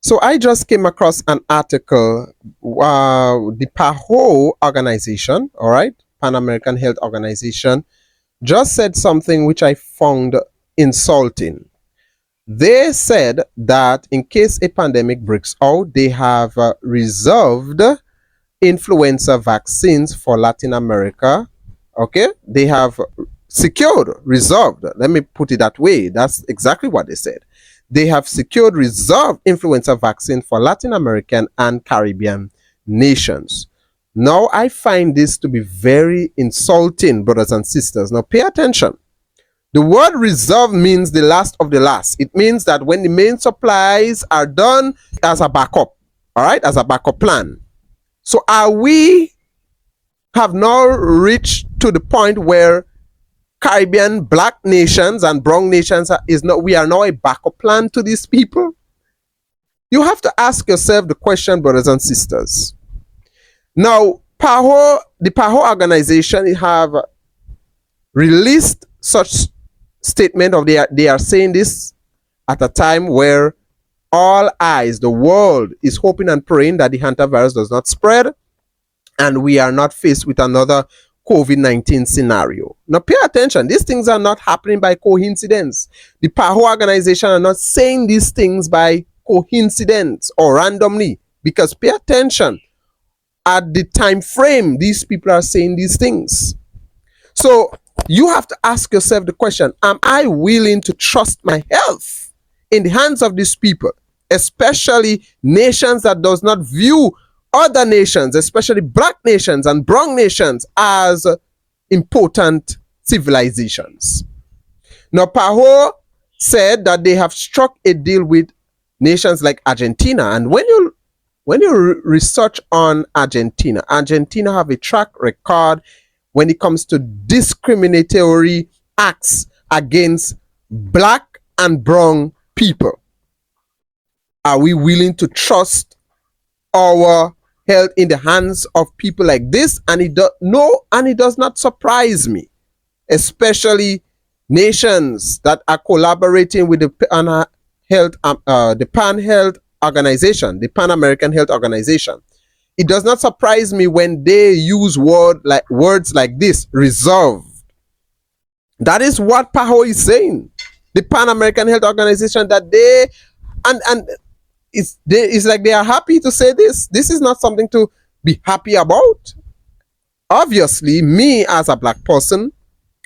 So I just came across an article. The PAHO organization, all right, Pan American Health Organization, just said something which I found insulting. They said that in case a pandemic breaks out, they have reserved influenza vaccines for Latin America. Okay, they have secured, reserved. Let me put it that way. That's exactly what they said. They have secured reserved influenza vaccine for Latin American and Caribbean nations. Now, I find this to be very insulting, brothers and sisters. Now, pay attention. The word reserve means the last of the last. It means that when the main supplies are done as a backup, all right, as a backup plan. So are we have now reached to the point where Caribbean black nations and brown nations we are now a backup plan to these people? You have to ask yourself the question, brothers and sisters. Now, the PAHO organization have released such statement of they are saying this at a time where all eyes, the world is hoping and praying that the hantavirus does not spread and we are not faced with another COVID-19 scenario. Now pay attention, these things are not happening by coincidence. The PAHO organization are not saying these things by coincidence or randomly, because pay attention at the time frame these people are saying these things. So you have to ask yourself the question, am I willing to trust my health in the hands of these people, especially nations that does not view other nations, especially black nations and brown nations, as important civilizations? Now, PAHO said that they have struck a deal with nations like Argentina, and when you research on Argentina have a track record when it comes to discriminatory acts against black and brown people. Are we willing to trust our health in the hands of people like this? And it does not surprise me, especially nations that are collaborating with the Pan Health Organization, the Pan American Health Organization. It does not surprise me when they use words like this, reserved. That is what PAHO is saying. The Pan American Health Organization, that it's like they are happy to say this. This is not something to be happy about. Obviously, me as a black person,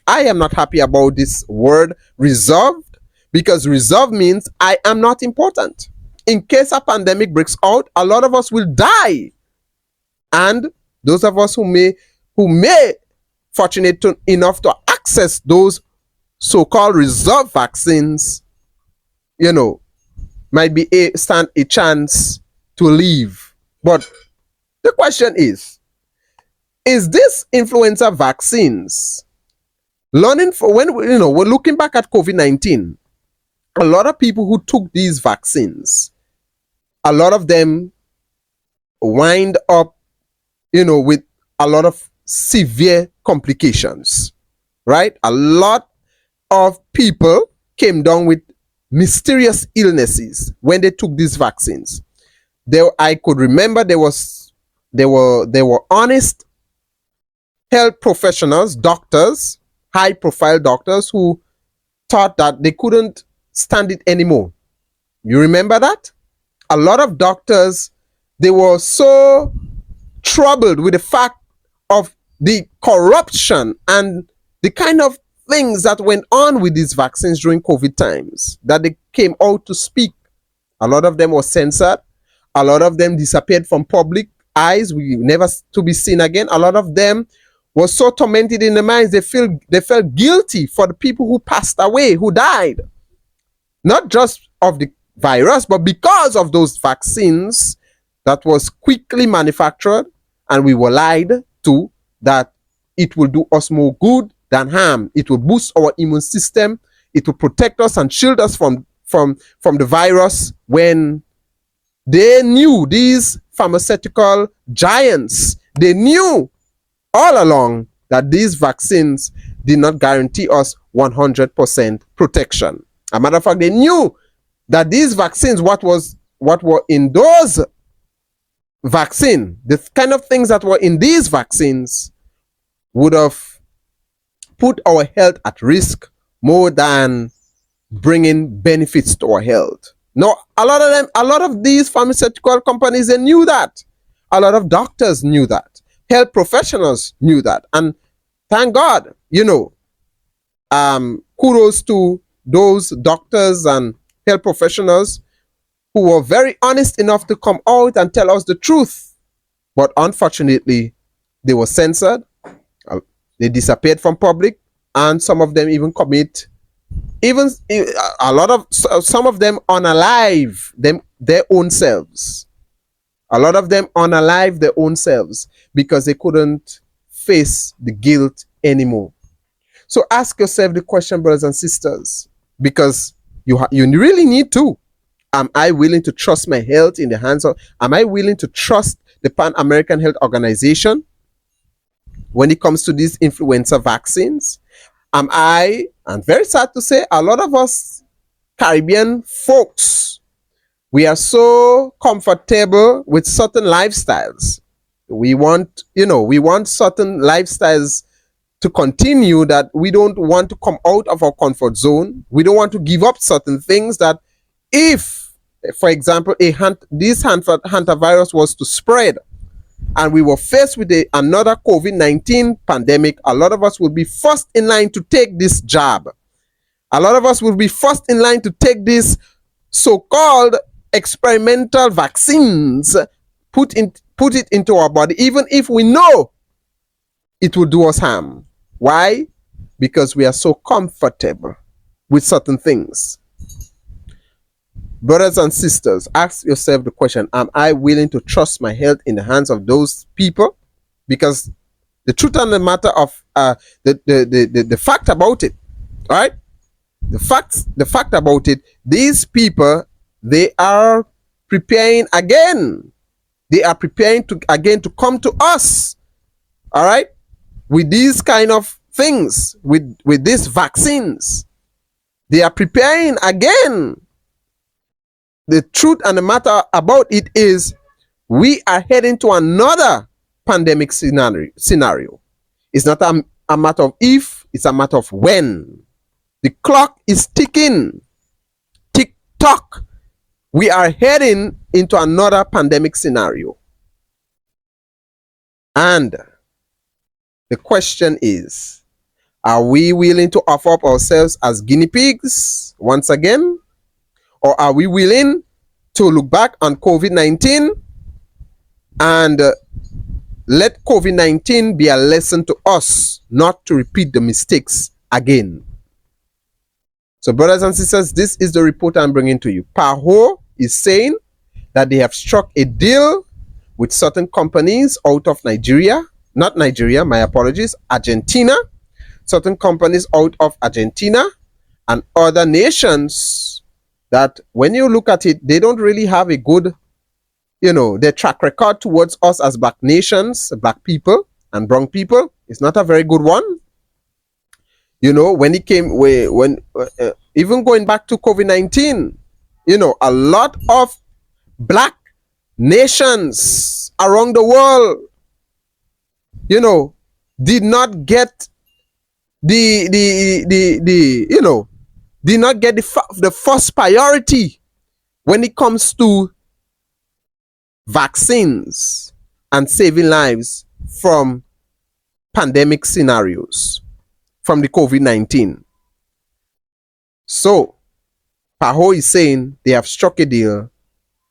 I am not happy about this word reserved, because reserved means I am not important. In case a pandemic breaks out, a lot of us will die. And those of us who may fortunate enough to access those so-called reserve vaccines, might stand a chance to live. But the question is this influenza vaccines learning for when we're looking back at COVID-19, a lot of people who took these vaccines, a lot of them wind up with a lot of severe complications, right? A lot of people came down with mysterious illnesses when they took these vaccines. I could remember there were honest health professionals, doctors, high profile doctors, who thought that they couldn't stand it anymore. You remember that? A lot of doctors, they were so troubled with the fact of the corruption and the kind of things that went on with these vaccines during COVID times, that they came out to speak. A lot of them were censored. A lot of them disappeared from public eyes, never to be seen again. A lot of them were so tormented in their minds, they felt guilty for the people who passed away, who died. Not just of the virus, but because of those vaccines that was quickly manufactured, and we were lied to that it will do us more good than harm. It will boost our immune system. It will protect us and shield us from the virus, when they knew, these pharmaceutical giants, they knew all along that these vaccines did not guarantee us 100% protection. As a matter of fact, they knew that these vaccines, what what were in those vaccine, the kind of things that were in these vaccines would have put our health at risk more than bringing benefits to our health. No, a lot of these pharmaceutical companies, they knew that. A lot of doctors knew that. Health professionals knew that. And thank God, kudos to those doctors and health professionals who were very honest enough to come out and tell us the truth. But unfortunately, they were censored. They disappeared from public, and some of them even commit, even a lot of some of them unalive their own selves. A lot of them unalive their own selves because they couldn't face the guilt anymore. So ask yourself the question, brothers and sisters, because you really need to. Am I willing to trust my health in the hands of? Am I willing to trust the Pan American Health Organization when it comes to these influenza vaccines? And very sad to say, a lot of us Caribbean folks, we are so comfortable with certain lifestyles. We want certain lifestyles to continue, that we don't want to come out of our comfort zone. We don't want to give up certain things that, if, for example, this hantavirus was to spread and we were faced with another COVID-19 pandemic, a lot of us would be first in line to take this jab. A lot of us would be first in line to take these so-called experimental vaccines, put it into our body, even if we know it will do us harm. Why? Because we are so comfortable with certain things. Brothers and sisters, ask yourself the question, am I willing to trust my health in the hands of those people? Because the truth and the matter of the fact about it, all right? The fact about it, these people, they are preparing again. They are preparing to come to us, all right, with these kind of things, with these vaccines. They are preparing again. The truth and the matter about it is, we are heading to another pandemic scenario. It's not a matter of if, it's a matter of when. The clock is ticking. Tick tock. We are heading into another pandemic scenario. And the question is, are we willing to offer up ourselves as guinea pigs once again? Or are we willing to look back on COVID-19 and let COVID-19 be a lesson to us not to repeat the mistakes again? So, brothers and sisters, this is the report I'm bringing to you. PAHO is saying that they have struck a deal with certain companies out of Nigeria. Not Nigeria, my apologies, Argentina. Certain companies out of Argentina and other nations that, when you look at it, they don't really have a good, their track record towards us as black nations, black people and brown people. It's not a very good one. When it came, even going back to COVID-19, a lot of black nations around the world, did not get did not get the first priority when it comes to vaccines and saving lives from pandemic scenarios, from the COVID-19. So, PAHO is saying they have struck a deal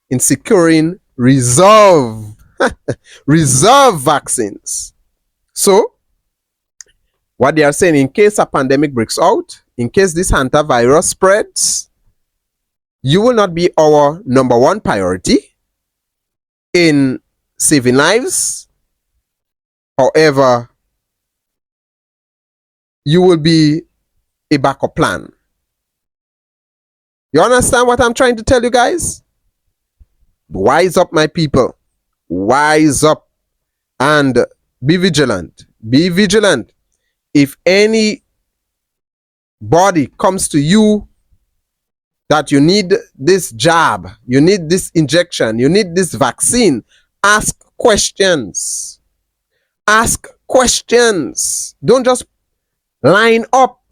in securing reserve vaccines. So, what they are saying, in case a pandemic breaks out, in case this hantavirus spreads, you will not be our number one priority in saving lives. However, you will be a backup plan. You understand what I'm trying to tell you guys? Wise up, my people. Wise up and be vigilant. Be vigilant. If any body comes to you that you need this jab, you need this injection, you need this vaccine, ask questions. Ask questions. Don't just line up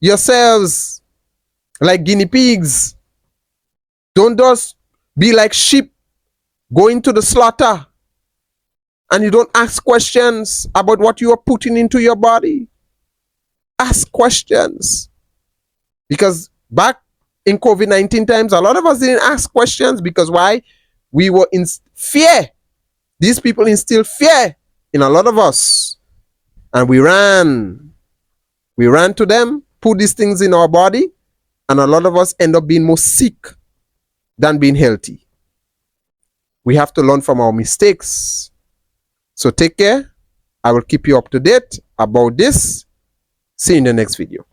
yourselves like guinea pigs. Don't just be like sheep going to the slaughter and you don't ask questions about what you are putting into your body. Ask questions. Because back in COVID-19 times, a lot of us didn't ask questions because why? We were in fear. These people instilled fear in a lot of us. And we ran. We ran to them, put these things in our body, and a lot of us end up being more sick than being healthy. We have to learn from our mistakes. So take care. I will keep you up to date about this. See you in the next video.